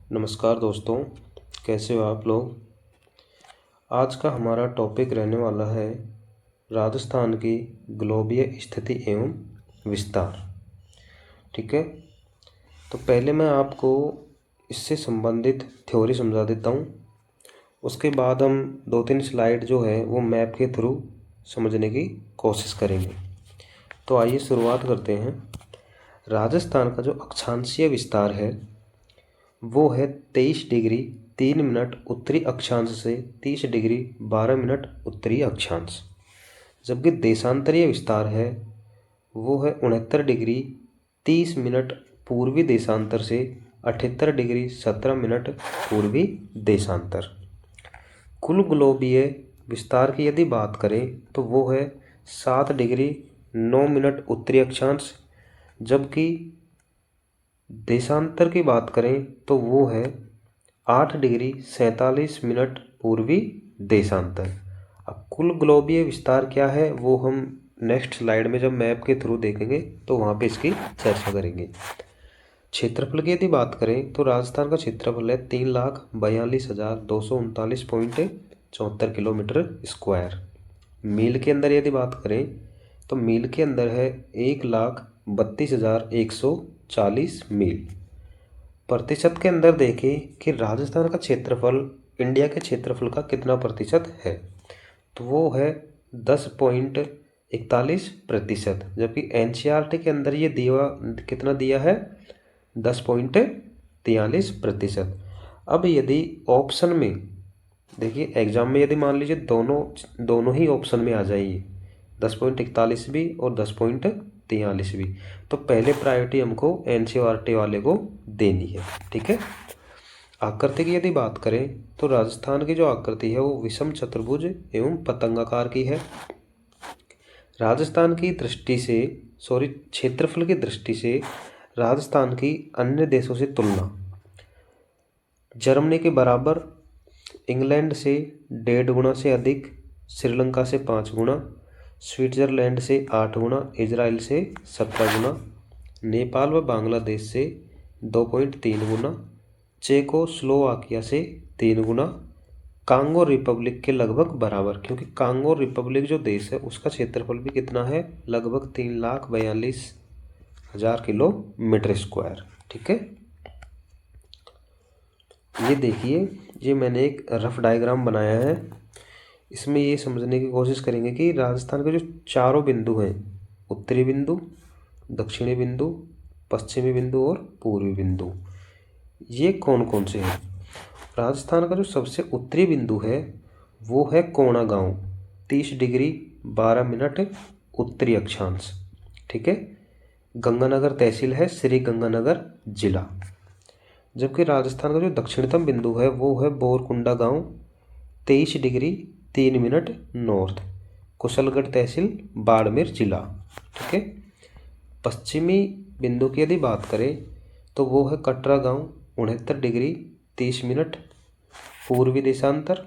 नमस्कार दोस्तों, कैसे हो आप लोग। आज का हमारा टॉपिक रहने वाला है राजस्थान की ग्लोबीय स्थिति एवं विस्तार। ठीक है, तो पहले मैं आपको इससे संबंधित थ्योरी समझा देता हूँ। उसके बाद हम 2-3 स्लाइड जो है वो मैप के थ्रू समझने की कोशिश करेंगे। तो आइए शुरुआत करते हैं। राजस्थान का जो अक्षांशीय विस्तार है वो है 23 डिग्री 3 मिनट उत्तरी अक्षांश से 30 डिग्री 12 मिनट उत्तरी अक्षांश। जबकि देशांतरीय विस्तार है वो है 69 डिग्री 30 मिनट पूर्वी देशांतर से 78 डिग्री 17 मिनट पूर्वी देशांतर। कुल ग्लोबीय विस्तार की यदि बात करें तो वो है 7 डिग्री 9 मिनट उत्तरी अक्षांश। जबकि देशांतर की बात करें तो वो है 8 डिग्री 47 मिनट पूर्वी देशांतर। अब कुल ग्लोबीय विस्तार क्या है वो हम नेक्स्ट स्लाइड में जब मैप के थ्रू देखेंगे तो वहाँ पे इसकी चर्चा करेंगे। क्षेत्रफल की यदि बात करें तो राजस्थान का क्षेत्रफल है 3,42,239.74 किलोमीटर स्क्वायर। मील के अंदर यदि बात करें तो मील के अंदर है 1,32,140 मील। प्रतिशत के अंदर देखें कि राजस्थान का क्षेत्रफल इंडिया के क्षेत्रफल का कितना प्रतिशत है, तो वो है 10.41%। जबकि एनसीईआरटी के अंदर ये कितना दिया है, 10.43%। अब यदि ऑप्शन में देखिए, एग्जाम में यदि मान लीजिए दोनों ही ऑप्शन में आ जाइए, 10.41 भी और 10.43 भी, तो पहले प्रायोरिटी हमको एनसीईआरटी वाले को देनी है। ठीक है। आकृति की यदि बात करें तो राजस्थान की जो आकृति है वो विषम चतुर्भुज एवं पतंगाकार की है। राजस्थान की दृष्टि से क्षेत्रफल की दृष्टि से राजस्थान की अन्य देशों से तुलना जर्मनी के बराबर, इंग्लैंड से 1.5 गुना से अधिक, श्रीलंका से 5 गुना, स्विट्जरलैंड से 8 गुना, इजराइल से 17 गुना, नेपाल व बांग्लादेश से 2.3 गुना, चेकोस्लोवाकिया से 3 गुना, कांगो रिपब्लिक के लगभग बराबर, क्योंकि कांगो रिपब्लिक जो देश है उसका क्षेत्रफल भी कितना है, लगभग 3,42,000 किलोमीटर स्क्वायर। ठीक है। ये देखिए, ये मैंने एक रफ डायग्राम बनाया है। इसमें ये समझने की कोशिश करेंगे कि राजस्थान के जो चारों बिंदु हैं, उत्तरी बिंदु, दक्षिणी बिंदु, पश्चिमी बिंदु और पूर्वी बिंदु, ये कौन कौन से हैं। राजस्थान का जो सबसे उत्तरी बिंदु है वो है कोणा गांव, 30 डिग्री 12 मिनट उत्तरी अक्षांश। ठीक है। गंगानगर तहसील है, श्री गंगानगर जिला। जबकि राजस्थान का जो दक्षिणतम बिंदु है वो है बोरकुंडा गांव, 23 डिग्री 3 मिनट नॉर्थ, कुशलगढ़ तहसील, बाड़मेर जिला। ठीक है। पश्चिमी बिंदु की यदि बात करें तो वो है कटरा गांव, 69 डिग्री 30 मिनट पूर्वी देशांतर,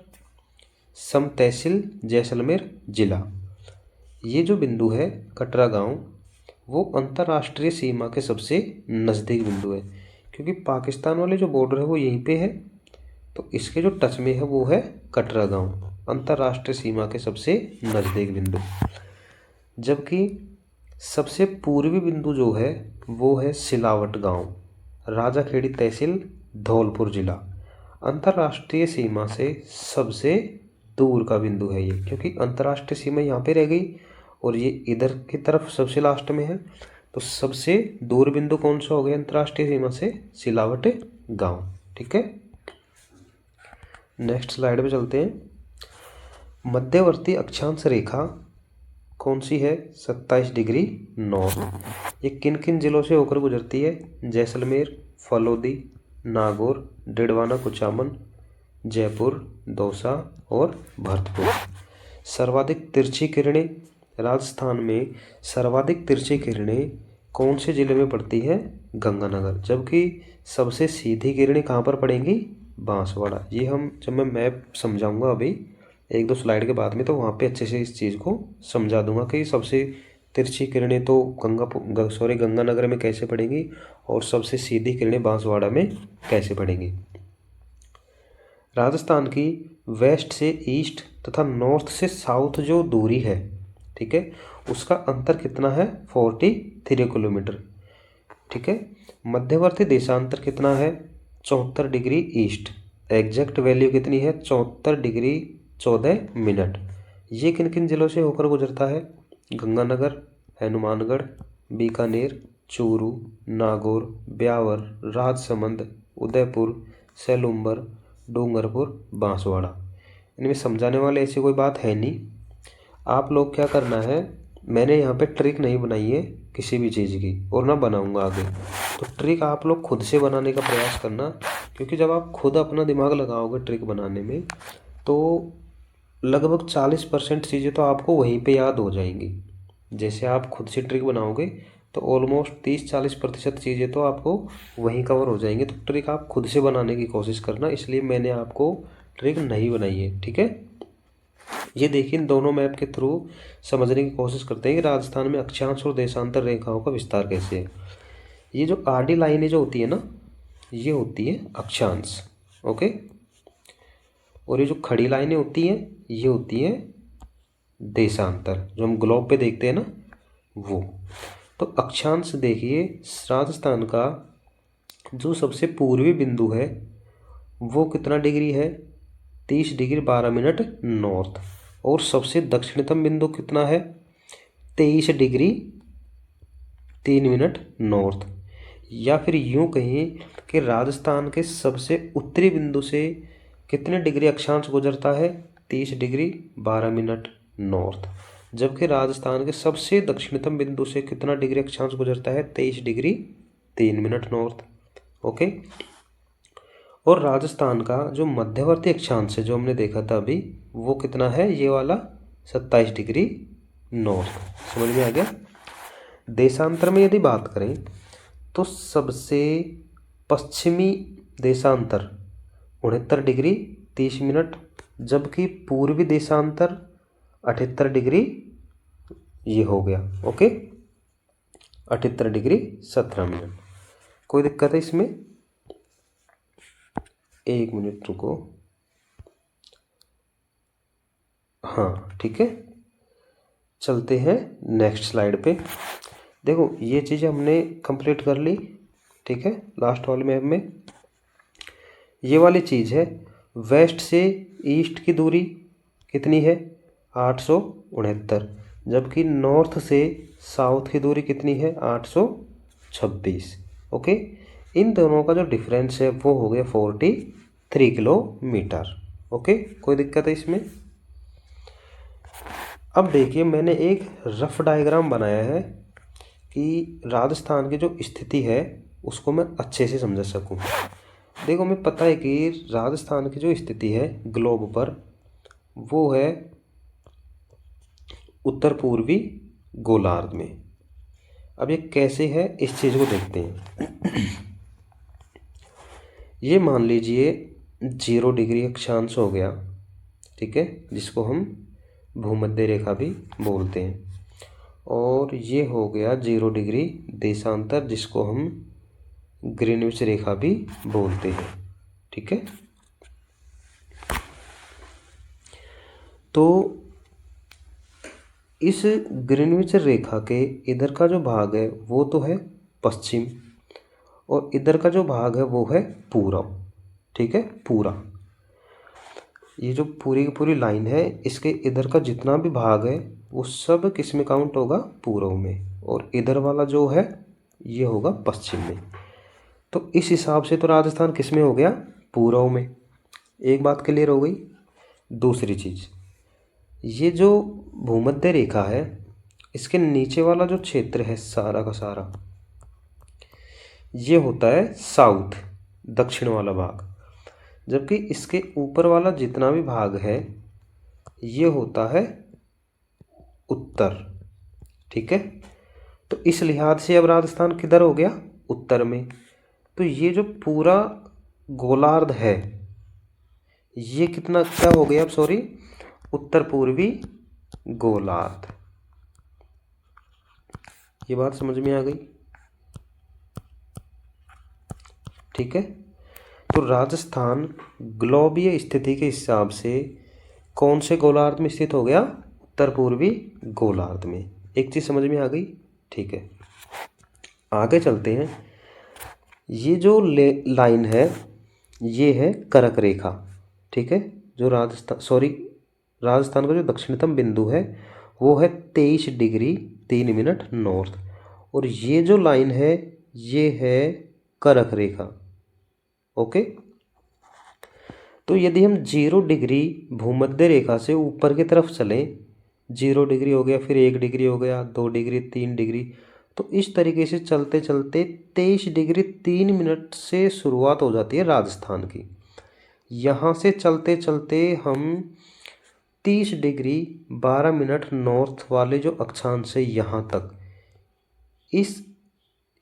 सम तहसील, जैसलमेर जिला। ये जो बिंदु है कटरा गांव वो अंतर्राष्ट्रीय सीमा के सबसे नज़दीक बिंदु है, क्योंकि पाकिस्तान वाले जो बॉर्डर है वो यहीं पे है, तो इसके जो टच में है वो है कटरा गांव, अंतर्राष्ट्रीय सीमा के सबसे नज़दीक बिंदु। जबकि सबसे पूर्वी बिंदु जो है वो है सिलावट गांव, राजाखेड़ी तहसील, धौलपुर जिला। अंतर्राष्ट्रीय सीमा से सबसे दूर का बिंदु है ये, क्योंकि अंतर्राष्ट्रीय सीमा यहाँ पे रह गई और ये इधर की तरफ सबसे लास्ट में है, तो सबसे दूर बिंदु कौन सा हो गया अंतर्राष्ट्रीय सीमा से, सिलावट गांव। ठीक है। नेक्स्ट स्लाइड पे चलते हैं। मध्यवर्ती अक्षांश रेखा कौन सी है, 27 डिग्री नॉर्थ। ये किन किन जिलों से होकर गुजरती है, जैसलमेर, फलोदी, नागौर, डिडवाना कुचामन, जयपुर, दौसा और भरतपुर। सर्वाधिक तिरछी किरणें राजस्थान में, सर्वाधिक तिरछी किरणें कौन से जिले में पड़ती है, गंगानगर। जबकि सबसे सीधी किरणें कहाँ पर पड़ेंगी, बांसवाड़ा। ये हम जब मैं मैप समझाऊंगा अभी 1-2 स्लाइड के बाद में, तो वहाँ पे अच्छे से इस चीज़ को समझा दूंगा कि सबसे तिरछी किरणें तो गंगानगर में कैसे पड़ेंगी और सबसे सीधी किरणें बांसवाड़ा में कैसे पड़ेंगी। राजस्थान की वेस्ट से ईस्ट तथा नॉर्थ से साउथ जो दूरी है, ठीक है, उसका अंतर कितना है? 43 किलोमीटर। ठीक है। मध्यवर्ती देशांतर कितना है? 74 डिग्री ईस्ट। एग्जैक्ट वैल्यू कितनी है? 74 डिग्री 14 मिनट। ये किन किन जिलों से होकर गुजरता है? गंगानगर, हनुमानगढ़, बीकानेर, चूरू, नागौर, ब्यावर, राजसमंद, उदयपुर, सेलुम्बर, डूंगरपुर, बांसवाड़ा। इनमें समझाने वाले ऐसी कोई बात है नहीं। आप लोग क्या करना है, मैंने यहाँ पे ट्रिक नहीं बनाई है किसी भी चीज़ की और ना बनाऊंगा आगे। तो ट्रिक आप लोग खुद से बनाने का प्रयास करना, क्योंकि जब आप खुद अपना दिमाग लगाओगे ट्रिक बनाने में तो लगभग 40% चीज़ें तो आपको वहीं पे याद हो जाएंगी। जैसे आप खुद से ट्रिक बनाओगे तो ऑलमोस्ट 30-40% चीज़ें तो आपको वहीं कवर हो जाएंगी। तो ट्रिक आप खुद से बनाने की कोशिश करना, इसलिए मैंने आपको ट्रिक नहीं बनाई है। ठीक है। ये देखिए, इन दोनों मैप के थ्रू समझने की कोशिश करते हैं कि राजस्थान में अक्षांश और देशांतर रेखाओं का विस्तार कैसे है। ये जो आडी लाइनें जो होती है ना, ये होती है अक्षांश। ओके। और ये जो खड़ी लाइनें होती हैं ये होती है देशांतर, जो हम ग्लोब पे देखते हैं ना वो। तो अक्षांश देखिए, राजस्थान का जो सबसे पूर्वी बिंदु है वो कितना डिग्री है? 30 डिग्री 12 मिनट नॉर्थ। और सबसे दक्षिणतम बिंदु कितना है? 23 डिग्री 3 मिनट नॉर्थ। या फिर यूं कहें कि राजस्थान के सबसे उत्तरी बिंदु से कितने डिग्री अक्षांश गुजरता है? 30 डिग्री 12 मिनट नॉर्थ। जबकि राजस्थान के सबसे दक्षिणतम बिंदु से कितना डिग्री अक्षांश गुजरता है? 23 डिग्री 3 मिनट नॉर्थ। ओके। और राजस्थान का जो मध्यवर्ती अक्षांश है जो हमने देखा था अभी, वो कितना है? ये वाला 27 डिग्री नॉर्थ। समझ में आ गया? देशांतर में यदि बात करें तो सबसे पश्चिमी देशांतर 69 डिग्री 30 मिनट, जबकि पूर्वी देशांतर 78 डिग्री ये हो गया। Okay, 78 degree 17 minute. कोई दिक्कत है इसमें? एक मिनट रुको। हाँ ठीक है, चलते हैं नेक्स्ट स्लाइड पे। देखो ये चीज़ हमने कंप्लीट कर ली। ठीक है, लास्ट वाले मैप में ये वाली चीज़ है। वेस्ट से ईस्ट की दूरी कितनी है? 869। जबकि नॉर्थ से साउथ की दूरी कितनी है? 826। ओके, इन दोनों का जो डिफरेंस है वो हो गया 43 किलोमीटर। ओके, कोई दिक्कत है इसमें? अब देखिए, मैंने एक रफ डायग्राम बनाया है कि राजस्थान की जो स्थिति है उसको मैं अच्छे से समझ सकूं। देखो, हमें पता है कि राजस्थान की जो स्थिति है ग्लोब पर वो है उत्तर पूर्वी गोलार्ध में। अब ये कैसे है इस चीज़ को देखते हैं। ये मान लीजिए 0 डिग्री अक्षांश हो गया, ठीक है, जिसको हम भूमध्य रेखा भी बोलते हैं। और ये हो गया 0 डिग्री देशांतर, जिसको हम ग्रीनविच रेखा भी बोलते हैं। ठीक है, तो इस ग्रीनविच रेखा के इधर का जो भाग है वो तो है पश्चिम, और इधर का जो भाग है वो है पूरब। ठीक है, पूरा ये जो पूरी की पूरी लाइन है, इसके इधर का जितना भी भाग है वो सब किस में काउंट होगा? पूर्व में। और इधर वाला जो है ये होगा पश्चिम में। तो इस हिसाब से तो राजस्थान किस में हो गया? पूर्व में। एक बात क्लियर हो गई। दूसरी चीज़, ये जो भूमध्य रेखा है इसके नीचे वाला जो क्षेत्र है सारा का सारा, ये होता है साउथ, दक्षिण वाला भाग। जबकि इसके ऊपर वाला जितना भी भाग है ये होता है उत्तर। ठीक है, तो इस लिहाज से अब राजस्थान किधर हो गया? उत्तर में। तो ये जो पूरा गोलार्ध है ये कितना क्या हो गया? अब सॉरी, उत्तर पूर्वी गोलार्ध। ये बात समझ में आ गई? ठीक है, तो राजस्थान ग्लोबीय स्थिति के हिसाब से कौन से गोलार्ध में स्थित हो गया? उत्तर पूर्वी गोलार्ध में। एक चीज़ समझ में आ गई? ठीक है, आगे चलते हैं। ये जो लाइन है ये है कर्क रेखा, ठीक है। जो राजस्थान का जो दक्षिणतम बिंदु है वो है 23 डिग्री 3 मिनट नॉर्थ, और ये जो लाइन है ये है कर्क रेखा। ओके, तो यदि हम 0 डिग्री भूमध्य रेखा से ऊपर की तरफ चलें, 0 डिग्री हो गया, फिर 1 डिग्री हो गया, 2 डिग्री, 3 डिग्री, तो इस तरीके से चलते चलते 23 डिग्री 3 मिनट से शुरुआत हो जाती है राजस्थान की। यहाँ से चलते चलते हम 30 डिग्री 12 मिनट नॉर्थ वाले जो अक्षांश है यहाँ तक,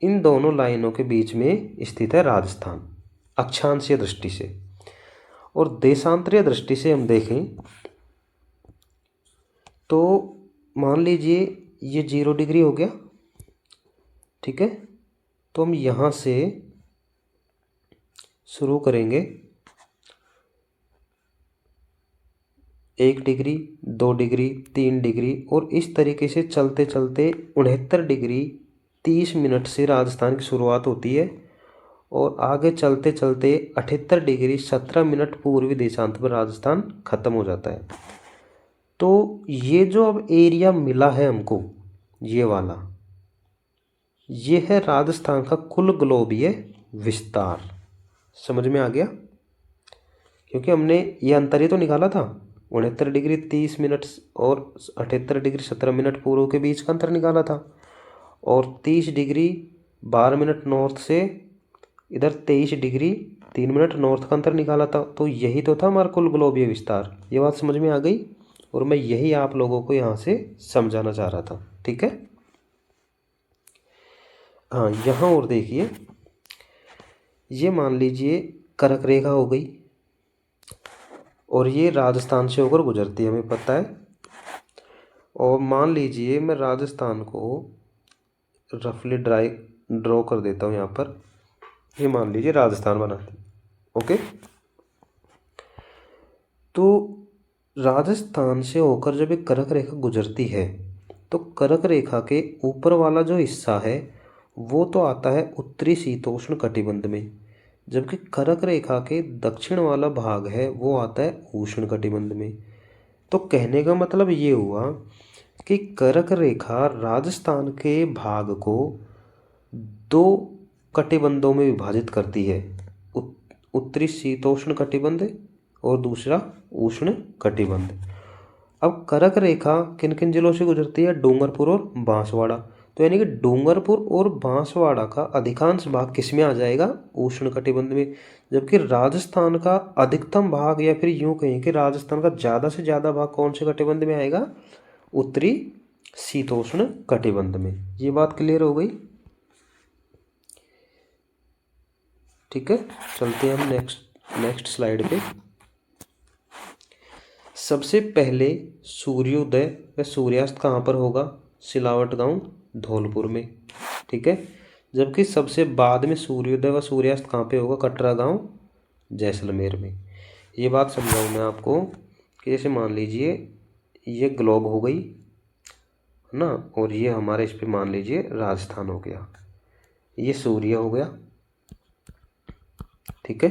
इन दोनों लाइनों के बीच में स्थित है राजस्थान अक्षांशीय दृष्टि से। और देशांतरीय दृष्टि से हम देखें तो मान लीजिए ये 0 डिग्री हो गया, ठीक है। तो हम यहाँ से शुरू करेंगे 1 डिग्री, 2 डिग्री, 3 डिग्री, और इस तरीके से चलते चलते 69 डिग्री 30 मिनट से राजस्थान की शुरुआत होती है, और आगे चलते चलते 78 डिग्री 17 मिनट पूर्वी देशांत पर राजस्थान खत्म हो जाता है। तो ये जो अब एरिया मिला है हमको, ये वाला, ये है राजस्थान का कुल ग्लोबीय विस्तार। समझ में आ गया? क्योंकि हमने ये अंतर ही तो निकाला था, 69 डिग्री 30 मिनट और 78 डिग्री 17 मिनट पूर्व के बीच का अंतर निकाला था, और 30 डिग्री 12 मिनट नॉर्थ से इधर 23 डिग्री 3 मिनट नॉर्थ का अंतर निकाला था। तो यही तो था हमारा कुल ग्लोबीय विस्तार। ये बात समझ में आ गई, और मैं यही आप लोगों को यहाँ से समझाना चाह रहा था, ठीक है। हाँ, यहाँ और देखिए, ये मान लीजिए कर्क रेखा हो गई, और ये राजस्थान से होकर गुजरती है, हमें पता है। और मान लीजिए मैं राजस्थान को रफली ड्रॉ कर देता हूँ यहाँ पर। ये मान लीजिए राजस्थान बना है, ओके। तो राजस्थान से होकर जब एक कर्क रेखा गुजरती है तो कर्क रेखा के ऊपर वाला जो हिस्सा है वो तो आता है उत्तरी शीतोष्ण कटिबंध में, जबकि कर्क रेखा के दक्षिण वाला भाग है वो आता है उष्ण कटिबंध में। तो कहने का मतलब ये हुआ कि कर्क रेखा राजस्थान के भाग को 2 कटिबंधों में विभाजित करती है, उत्तरी शीतोष्ण कटिबंध और दूसरा उष्ण कटिबंध। अब कर्क रेखा किन किन जिलों से गुजरती है? डूंगरपुर और बांसवाड़ा। तो यानी कि डूंगरपुर और बांसवाड़ा का अधिकांश भाग किस में आ जाएगा? उष्ण कटिबंध में। जबकि राजस्थान का अधिकतम भाग, या फिर यूं कहें कि राजस्थान का ज़्यादा से ज़्यादा भाग कौन से कटिबंध में आएगा? उत्तरी शीतोष्ण कटिबंध में। ये बात क्लियर हो गई? ठीक है, चलते हैं हम नेक्स्ट स्लाइड पे। सबसे पहले सूर्योदय व सूर्यास्त कहाँ पर होगा? सिलावट गांव धौलपुर में, ठीक है। जबकि सबसे बाद में सूर्योदय व सूर्यास्त कहाँ पे होगा? कटरा गांव जैसलमेर में। ये बात समझाऊँ मैं आपको कि जैसे मान लीजिए ये ग्लोब हो गई है ना, और ये हमारे इस पे मान लीजिए राजस्थान हो गया, ये सूर्य हो गया, ठीक है।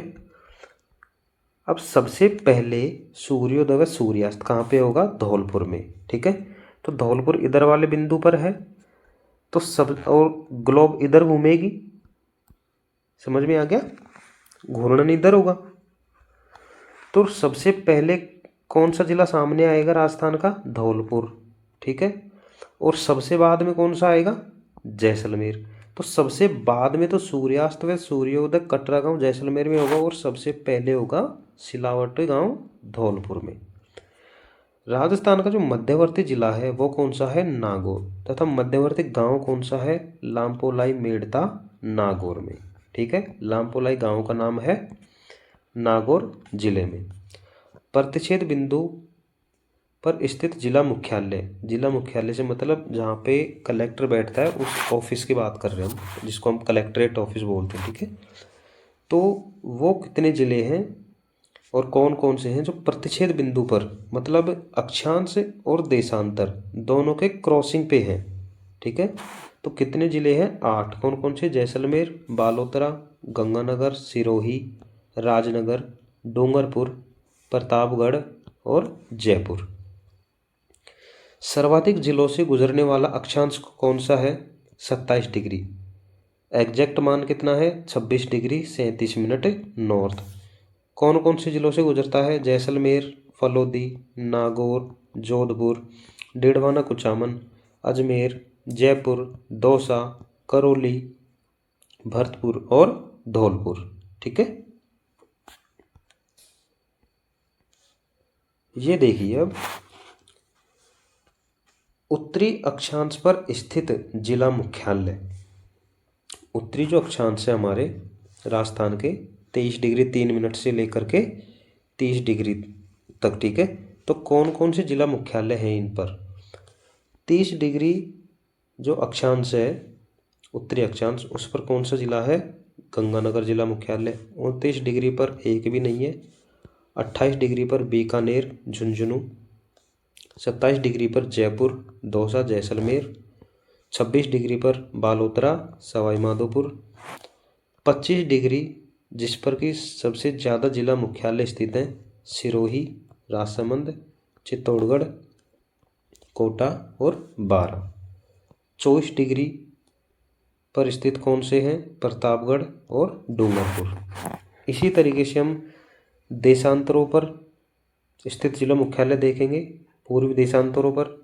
अब सबसे पहले सूर्योदय व सूर्यास्त कहाँ पे होगा? धौलपुर में, ठीक है। तो धौलपुर इधर वाले बिंदु पर है, तो और ग्लोब इधर घूमेगी। समझ में आ गया? घूर्णन इधर होगा। तो सबसे पहले कौन सा जिला सामने आएगा राजस्थान का? धौलपुर, ठीक है। और सबसे बाद में कौन सा आएगा? जैसलमेर। तो सबसे बाद में तो सूर्यास्त व सूर्योदय कटरा गांव जैसलमेर में होगा, और सबसे पहले होगा सिलावट गांव धौलपुर में। राजस्थान का जो मध्यवर्ती जिला है वो कौन सा है? नागौर। तथा मध्यवर्ती गांव कौन सा है? लामपोलाई मेड़ता नागौर में, ठीक है। लामपोलाई गांव का नाम है नागौर जिले में। प्रतिच्छेद बिंदु पर स्थित जिला मुख्यालय से मतलब जहाँ पे कलेक्टर बैठता है उस ऑफिस की बात कर रहे हैं हम, जिसको हम कलेक्ट्रेट ऑफिस बोलते हैं, ठीक है। तो वो कितने जिले हैं और कौन कौन से हैं जो प्रतिच्छेद बिंदु पर, मतलब अक्षांश और देशांतर दोनों के क्रॉसिंग पे हैं। ठीक है, तो कितने जिले हैं? 8। कौन कौन से? जैसलमेर, बालोतरा, गंगानगर, सिरोही, राजनगर, डूंगरपुर, प्रतापगढ़ और जयपुर। सर्वाधिक जिलों से गुजरने वाला अक्षांश कौन सा है? 27 डिग्री। एग्जैक्ट मान कितना है? 26 डिग्री 37 मिनट नॉर्थ। कौन कौन से जिलों से गुजरता है? जैसलमेर, फलोदी, नागौर, जोधपुर, डेढ़वाना कुचामन, अजमेर, जयपुर, दौसा, करौली, भरतपुर और धौलपुर। ठीक है, ये देखिए अब उत्तरी अक्षांश पर स्थित जिला मुख्यालय। उत्तरी जो अक्षांश है हमारे राजस्थान के 23 डिग्री 3 मिनट से लेकर के 30 डिग्री तक। ठीक है, तो कौन कौन से जिला मुख्यालय हैं इन पर? 30 डिग्री जो अक्षांश है उत्तरी अक्षांश, उस पर कौन सा जिला है? गंगानगर जिला मुख्यालय। 29 डिग्री पर एक भी नहीं है। 28 डिग्री पर बीकानेर, झुंझुनू। 27 डिग्री पर जयपुर, दौसा, जैसलमेर। 26 डिग्री पर बालोतरा, सवाई माधोपुर। 25 डिग्री जिस पर कि सबसे ज़्यादा जिला मुख्यालय स्थित हैं, सिरोही, राजसमंद, चित्तौड़गढ़, कोटा और बारा। 24 डिग्री पर स्थित कौन से हैं? प्रतापगढ़ और डूंगरपुर। इसी तरीके से हम देशांतरों पर स्थित जिला मुख्यालय देखेंगे। पूर्वी देशांतरों पर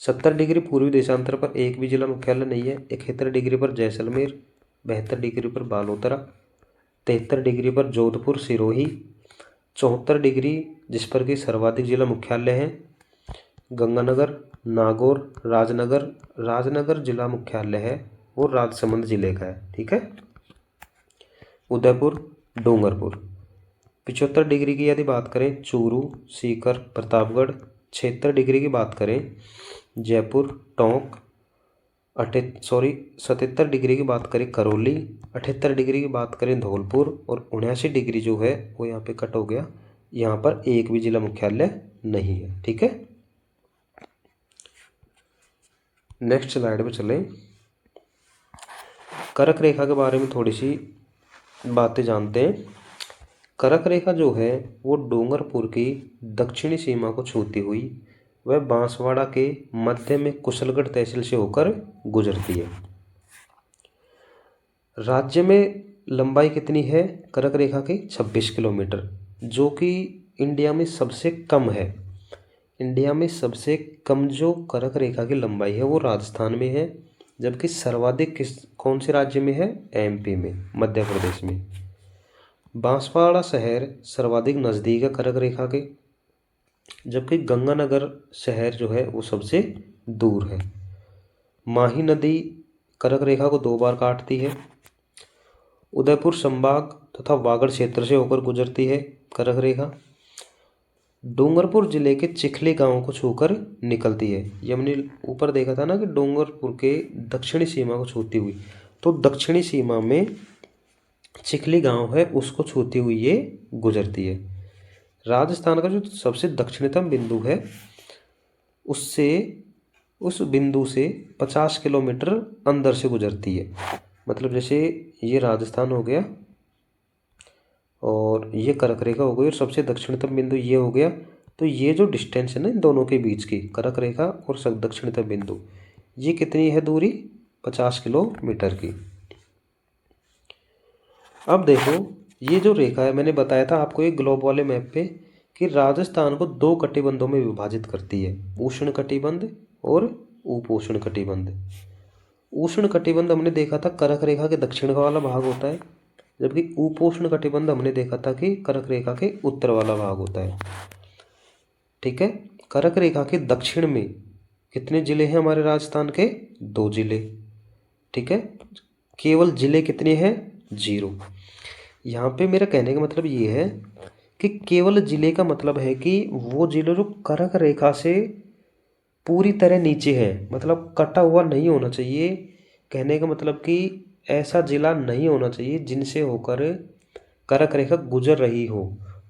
70 डिग्री पूर्वी देशांतर पर एक भी जिला मुख्यालय नहीं है। 71 डिग्री पर जैसलमेर, 72 डिग्री पर बालोतरा, 73 डिग्री पर जोधपुर, सिरोही। 74 डिग्री जिस पर कि सर्वाधिक जिला मुख्यालय हैं, गंगानगर, नागौर, राजनगर। राजनगर जिला मुख्यालय है वो राजसमंद जिले का है। ठीक है, उदयपुर, डूंगरपुर। 75 डिग्री की यदि बात करें, चूरू, सीकर, प्रतापगढ़। 76 डिग्री की बात करें, जयपुर, टोंक। 77 डिग्री की बात करें, करौली। 78 डिग्री की बात करें, धौलपुर। और 79 डिग्री जो है वो यहाँ पे कट हो गया, यहाँ पर एक भी जिला मुख्यालय नहीं है। ठीक है, नेक्स्ट स्लाइड पे चलें। कर्क रेखा के बारे में थोड़ी सी बातें जानते हैं। कर्क रेखा जो है वो डूंगरपुर की दक्षिणी सीमा को छूती हुई वह बांसवाड़ा के मध्य में कुशलगढ़ तहसील से होकर गुजरती है। राज्य में लंबाई कितनी है कर्क रेखा की? 26 किलोमीटर, जो कि इंडिया में सबसे कम है। इंडिया में सबसे कम जो कर्क रेखा की लंबाई है वो राजस्थान में है, जबकि सर्वाधिक कौन से राज्य में है? एमपी में, मध्य प्रदेश में। बांसवाड़ा शहर सर्वाधिक नज़दीक है कर्क रेखा के, जबकि गंगानगर शहर जो है वो सबसे दूर है। माही नदी कर्क रेखा को 2 बार काटती है। उदयपुर संभाग तथा वागड़ क्षेत्र से होकर गुजरती है कर्क रेखा। डूंगरपुर जिले के चिखली गांव को छूकर निकलती है। ये हमने ऊपर देखा था ना कि डूंगरपुर के दक्षिणी सीमा को छूती हुई, तो दक्षिणी सीमा में चिखली गांव है उसको छूती हुई ये गुजरती है। राजस्थान का जो सबसे दक्षिणतम बिंदु है उससे उस बिंदु से 50 किलोमीटर अंदर से गुजरती है। मतलब जैसे ये राजस्थान हो गया और ये कर्क रेखा हो गई और सबसे दक्षिणतम बिंदु ये हो गया, तो ये जो डिस्टेंस है ना इन दोनों के बीच की, कर्क रेखा और सब दक्षिणतम बिंदु, ये कितनी है दूरी? 50 किलोमीटर की। अब देखो ये जो रेखा है, मैंने बताया था आपको एक ग्लोब वाले मैप पे कि राजस्थान को 2 कटिबंधों में विभाजित करती है, उष्ण कटिबंध और उपोष्ण कटिबंध। उष्ण कटिबंध हमने देखा था कर्क रेखा के दक्षिण का वाला भाग होता है, जबकि उपोष्ण कटिबंध हमने देखा था कि कर्क रेखा के उत्तर वाला भाग होता है। ठीक है, कर्क रेखा के दक्षिण में कितने जिले हैं हमारे राजस्थान के? 2 जिले। ठीक है, केवल जिले कितने हैं? 0। यहाँ पे मेरा कहने का मतलब ये है कि केवल जिले का मतलब है कि वो जिले जो कर्क रेखा से पूरी तरह नीचे है, मतलब कटा हुआ नहीं होना चाहिए। कहने का मतलब कि ऐसा जिला नहीं होना चाहिए जिनसे होकर कर्क रेखा गुजर रही हो।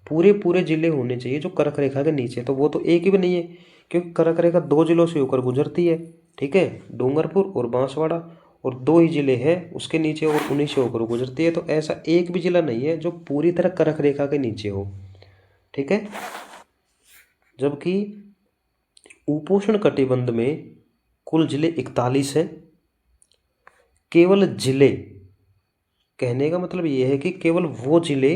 पूरे पूरे जिले होने चाहिए जो कर्क रेखा के नीचे, तो वो तो एक भी नहीं है क्योंकि कर्क रेखा दो जिलों से होकर गुजरती है। ठीक है, डूंगरपुर और बांसवाड़ा, और दो ही जिले हैं उसके नीचे और उन्हीं से होकर गुजरती है। तो ऐसा एक भी जिला नहीं है जो पूरी तरह कर्क रेखा के नीचे हो। ठीक है, जबकि उपोष्ण कटिबंध में कुल जिले 41 हैं। केवल जिले, कहने का मतलब ये है कि केवल वो जिले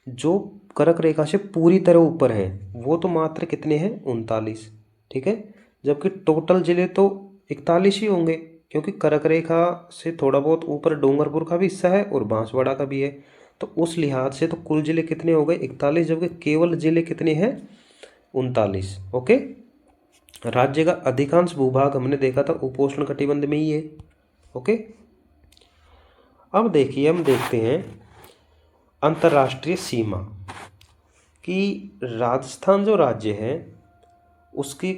जो कर्क रेखा से पूरी तरह ऊपर हैं वो तो मात्र कितने हैं, 39। ठीक है, जबकि टोटल जिले तो 41 ही होंगे क्योंकि कर्क रेखा से थोड़ा बहुत ऊपर डूंगरपुर का भी हिस्सा है और बांसवाड़ा का भी है। तो उस लिहाज से तो कुल जिले कितने हो गए, 41, जबकि केवल जिले कितने हैं, 39। ओके, राज्य का अधिकांश भूभाग हमने देखा था उपोष्ण कटिबंध में ही है। ओके, अब देखिए हम देखते हैं अंतर्राष्ट्रीय सीमा कि राजस्थान जो राज्य है उसकी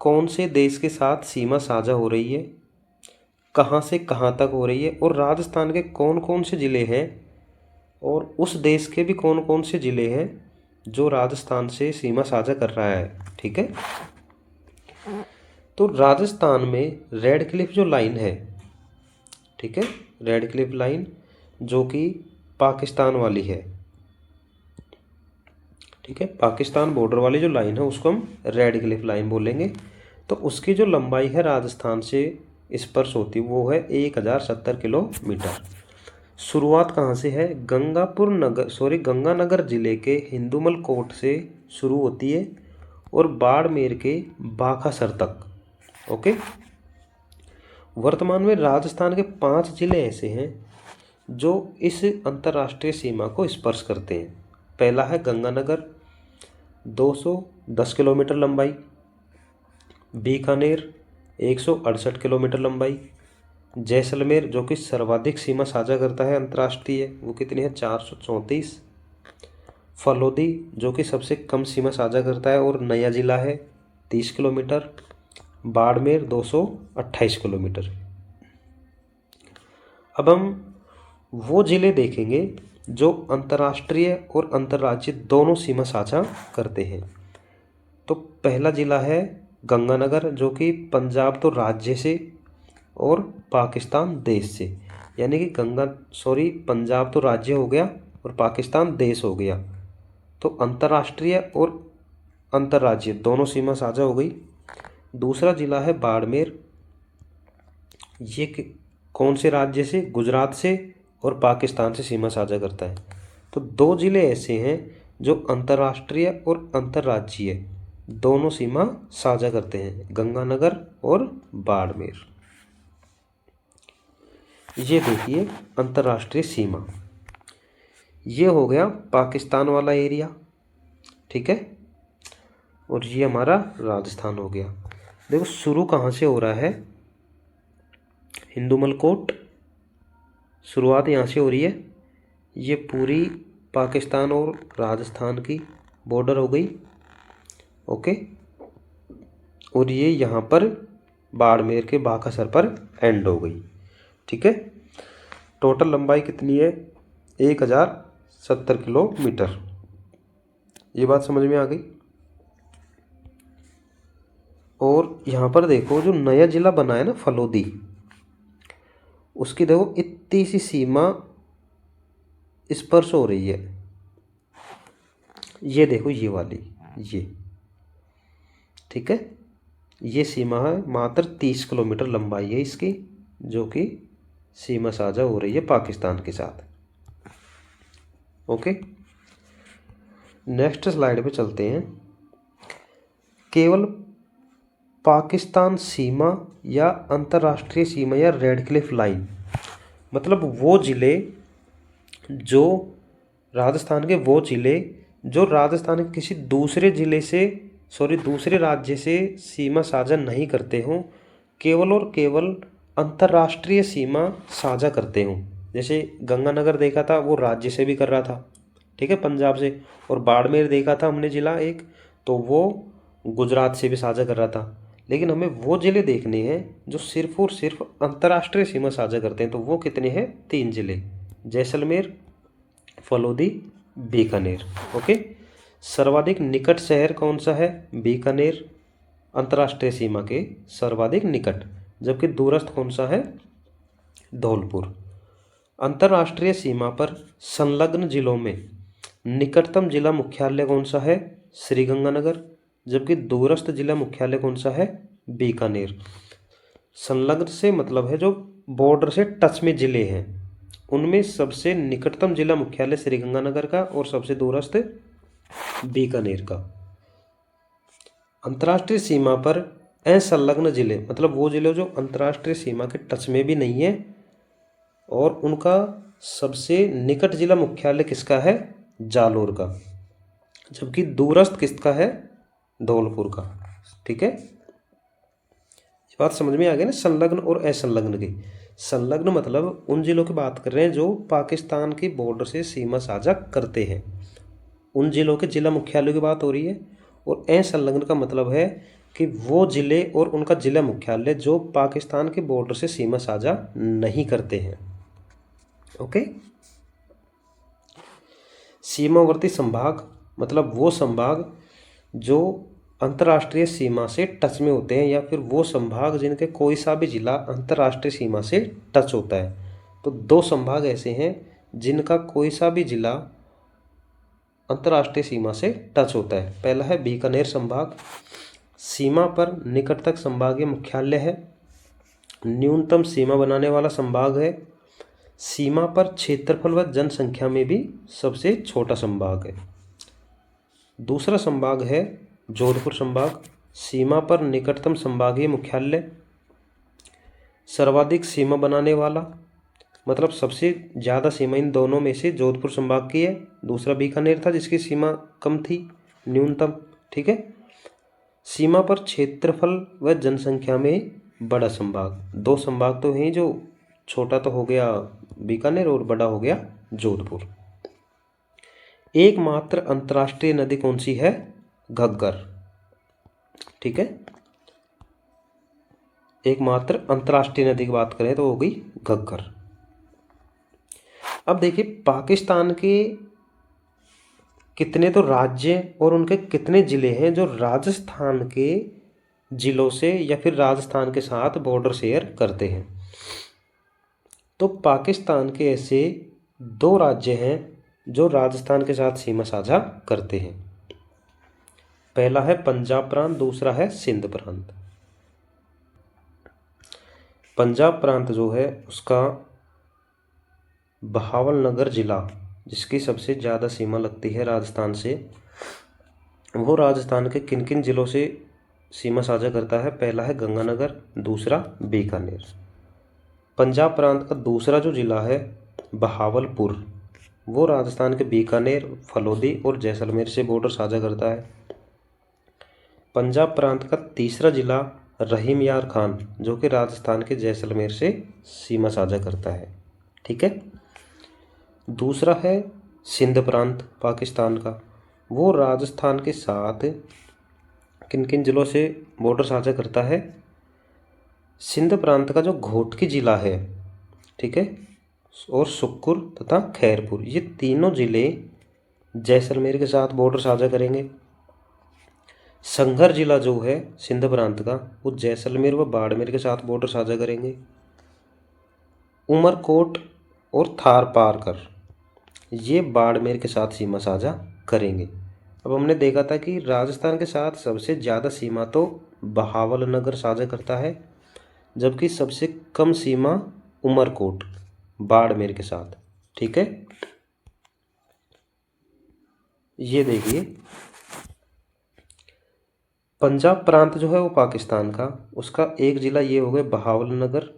कौन से देश के साथ सीमा साझा हो रही है, कहाँ से कहाँ तक हो रही है, और राजस्थान के कौन कौन से ज़िले हैं और उस देश के भी कौन कौन से ज़िले हैं जो राजस्थान से सीमा साझा कर रहा है। ठीक है, तो राजस्थान में रेड क्लिफ जो लाइन है, ठीक है, रेड क्लिफ लाइन जो कि पाकिस्तान वाली है। ठीक है, पाकिस्तान बॉर्डर वाली जो लाइन है उसको हम रेड क्लिफ लाइन बोलेंगे। तो उसकी जो लंबाई है राजस्थान से स्पर्श होती वो है 1070 किलोमीटर। शुरुआत कहाँ से है, गंगानगर जिले के हिंदुमल कोट से शुरू होती है और बाड़मेर के बाखासर तक। ओके, वर्तमान में राजस्थान के 5 जिले ऐसे हैं जो इस अंतर्राष्ट्रीय सीमा को स्पर्श करते हैं। पहला है गंगानगर, 210 किलोमीटर लंबाई। बीकानेर, 168 किलोमीटर लंबाई। जैसलमेर जो कि सर्वाधिक सीमा साझा करता है अंतर्राष्ट्रीय, वो कितनी है, 434। फलोदी जो कि सबसे कम सीमा साझा करता है और नया जिला है, 30 किलोमीटर। बाड़मेर 228 किलोमीटर। अब हम वो जिले देखेंगे जो अंतर्राष्ट्रीय और अंतर्राज्यीय दोनों सीमा साझा करते हैं। तो पहला जिला है गंगानगर जो कि पंजाब तो राज्य से और पाकिस्तान देश से, यानी कि पंजाब तो राज्य हो गया और पाकिस्तान देश हो गया। तो अंतर्राष्ट्रीय और अंतर्राज्यीय दोनों सीमा साझा हो गई। दूसरा जिला है बाड़मेर, ये कौन से राज्य से, गुजरात से और पाकिस्तान से सीमा साझा करता है। तो 2 जिले ऐसे हैं जो अंतर्राष्ट्रीय और अंतर्राज्यीय दोनों सीमा साझा करते हैं, गंगानगर और बाड़मेर। ये देखिए अंतर्राष्ट्रीय सीमा, ये हो गया पाकिस्तान वाला एरिया। ठीक है, और ये हमारा राजस्थान हो गया। देखो शुरू कहाँ से हो रहा है, हिंदुमल कोट, शुरुआत यहाँ से हो रही है। ये पूरी पाकिस्तान और राजस्थान की बॉर्डर हो गई। ओके, और ये यहाँ पर बाड़मेर के बाखासर पर एंड हो गई। ठीक है, टोटल लंबाई कितनी है, 1070 किलोमीटर। ये बात समझ में आ गई। और यहाँ पर देखो जो नया जिला बना है ना फलोदी, उसकी देखो इतनी सी सीमा स्पर्श हो रही है। ये देखो ये वाली, ये ठीक है, ये सीमा है मात्र 30 किलोमीटर लंबाई है इसकी, जो कि सीमा साझा हो रही है पाकिस्तान के साथ। ओके, नेक्स्ट स्लाइड पे चलते हैं। केवल पाकिस्तान सीमा या अंतर्राष्ट्रीय सीमा या रेड क्लिफ लाइन, मतलब वो ज़िले जो राजस्थान के, वो ज़िले जो राजस्थान के किसी दूसरे ज़िले से दूसरे राज्य से सीमा साझा नहीं करते हों, केवल और केवल अंतर्राष्ट्रीय सीमा साझा करते हों। जैसे गंगानगर देखा था वो राज्य से भी कर रहा था, ठीक है, पंजाब से। और बाड़मेर देखा था हमने ज़िला एक, तो वो गुजरात से भी साझा कर रहा था। लेकिन हमें वो जिले देखने हैं जो सिर्फ और सिर्फ अंतर्राष्ट्रीय सीमा साझा करते हैं। तो वो कितने हैं? 3 जिले, जैसलमेर, फलोदी, बीकानेर। ओके। सर्वाधिक निकट शहर कौन सा है? बीकानेर, अंतर्राष्ट्रीय सीमा के सर्वाधिक निकट। जबकि दूरस्थ कौन सा है? धौलपुर। अंतर्राष्ट्रीय सीमा पर संलग्न जिलों में निकटतम जिला मुख्यालय कौन सा है? श्रीगंगानगर। जबकि दूरस्थ जिला मुख्यालय कौन सा है? बीकानेर। संलग्न से मतलब है जो बॉर्डर से टच में जिले हैं, उनमें सबसे निकटतम जिला मुख्यालय श्रीगंगानगर का और सबसे दूरस्थ बीकानेर का। अंतर्राष्ट्रीय सीमा पर असंलग्न जिले मतलब वो जिले जो अंतर्राष्ट्रीय सीमा के टच में भी नहीं है और उनका सबसे निकट जिला मुख्यालय किसका है? जालोर का। जबकि दूरस्थ किसका है? धौलपुर का। ठीक है, ये बात समझ में आ गई ना संलग्न और असंलग्न की। संलग्न मतलब उन जिलों की बात कर रहे हैं जो पाकिस्तान की बॉर्डर से सीमा साझा करते हैं, उन जिलों के जिला मुख्यालयों की बात हो रही है। और असंलग्न का मतलब है कि वो जिले और उनका जिला मुख्यालय जो पाकिस्तान के बॉर्डर से सीमा साझा नहीं करते हैं। ओके। सीमावर्ती संभाग मतलब वो संभाग जो अंतर्राष्ट्रीय सीमा से टच में होते हैं या फिर वो संभाग जिनके कोई सा भी जिला अंतर्राष्ट्रीय सीमा से टच होता है। तो 2 संभाग ऐसे हैं जिनका कोई सा भी जिला अंतर्राष्ट्रीय सीमा से टच होता है। पहला है बीकानेर संभाग, सीमा पर निकटतम संभागीय मुख्यालय है, न्यूनतम सीमा बनाने वाला संभाग है, सीमा पर क्षेत्रफल व जनसंख्या में भी सबसे छोटा संभाग है। दूसरा संभाग है जोधपुर संभाग, सीमा पर निकटतम संभागीय मुख्यालय, सर्वाधिक सीमा बनाने वाला मतलब सबसे ज़्यादा सीमा इन दोनों में से जोधपुर संभाग की है। दूसरा बीकानेर था जिसकी सीमा कम थी, न्यूनतम। ठीक है। सीमा पर क्षेत्रफल व जनसंख्या में बड़ा संभाग। 2 संभाग तो हैं, जो छोटा तो हो गया बीकानेर और बड़ा हो गया जोधपुर। एकमात्र अंतर्राष्ट्रीय नदी कौन सी है? घग्गर। ठीक है, एकमात्र अंतर्राष्ट्रीय नदी की बात करें तो हो गई घग्गर। अब देखिए पाकिस्तान के कितने तो राज्य और उनके कितने ज़िले हैं जो राजस्थान के ज़िलों से या फिर राजस्थान के साथ बॉर्डर शेयर करते हैं। तो पाकिस्तान के ऐसे 2 राज्य हैं जो राजस्थान के साथ सीमा साझा करते हैं। पहला है पंजाब प्रांत, दूसरा है सिंध प्रांत। पंजाब प्रांत जो है उसका बहावलनगर जिला, जिसकी सबसे ज़्यादा सीमा लगती है राजस्थान से, वो राजस्थान के किन किन ज़िलों से सीमा साझा करता है? पहला है गंगानगर, दूसरा बीकानेर। पंजाब प्रांत का दूसरा जो ज़िला है बहावलपुर, वो राजस्थान के बीकानेर, फलोदी और जैसलमेर से बॉर्डर साझा करता है। पंजाब प्रांत का तीसरा ज़िला रहीम यार खान, जो कि राजस्थान के जैसलमेर से सीमा साझा करता है। ठीक है। दूसरा है सिंध प्रांत पाकिस्तान का, वो राजस्थान के साथ किन किन ज़िलों से बॉर्डर साझा करता है? सिंध प्रांत का जो घोटकी ज़िला है, ठीक है, और सुक्कुर तथा खैरपुर, ये तीनों ज़िले जैसलमेर के साथ बॉर्डर साझा करेंगे। संघर जिला जो है सिंध प्रांत का, वो जैसलमेर व बाड़मेर के साथ बॉर्डर साझा करेंगे। उमरकोट और थारपारकर ये बाड़मेर के साथ सीमा साझा करेंगे। अब हमने देखा था कि राजस्थान के साथ सबसे ज़्यादा सीमा तो बहावलनगर साझा करता है, जबकि सबसे कम सीमा उमरकोट बाड़मेर के साथ। ठीक है, ये देखिए पंजाब प्रांत जो है वो पाकिस्तान का, उसका एक ज़िला ये हो गया बहावलनगर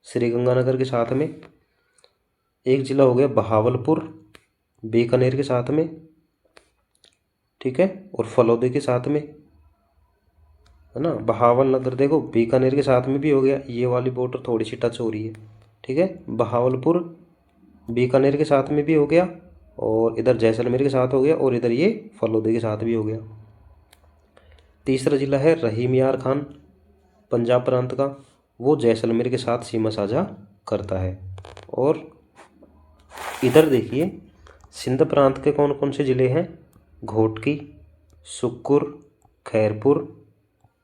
श्रीगंगानगर के साथ में, एक ज़िला हो गया बहावलपुर बीकानेर के साथ में, ठीक है, और फलोदी के साथ में, है ना। बहावलनगर देखो बीकानेर के साथ में भी हो गया, ये वाली बॉर्डर थोड़ी सी टच हो रही है। ठीक है, बहावलपुर बीकानेर के साथ में भी हो गया और इधर जैसलमेर के साथ हो गया और इधर ये फलोदी के साथ भी हो गया। तीसरा ज़िला है रहीम यार खान, पंजाब प्रांत का, वो जैसलमेर के साथ सीमा साझा करता है। और इधर देखिए सिंध प्रांत के कौन कौन से ज़िले हैं, घोटकी, सुक्कुर, खैरपुर,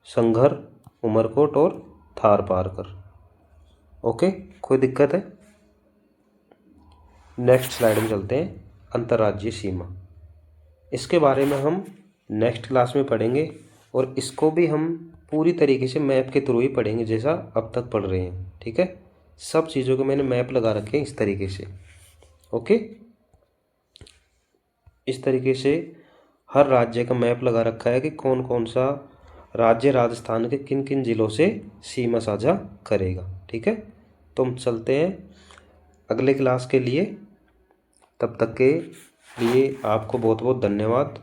संघर, उमरकोट और थार पारकर। ओके, कोई दिक्कत है? नेक्स्ट स्लाइड में चलते हैं, अंतर्राज्यीय सीमा। इसके बारे में हम नेक्स्ट क्लास में पढ़ेंगे और इसको भी हम पूरी तरीके से मैप के थ्रू ही पढ़ेंगे जैसा अब तक पढ़ रहे हैं। ठीक है, सब चीज़ों को मैंने मैप लगा रखे हैं इस तरीके से। ओके, इस तरीके से हर राज्य का मैप लगा रखा है कि कौन कौन सा राज्य राजस्थान के किन किन ज़िलों से सीमा साझा करेगा। ठीक है, तो हम चलते हैं अगले क्लास के लिए। तब तक के लिए आपको बहुत बहुत धन्यवाद।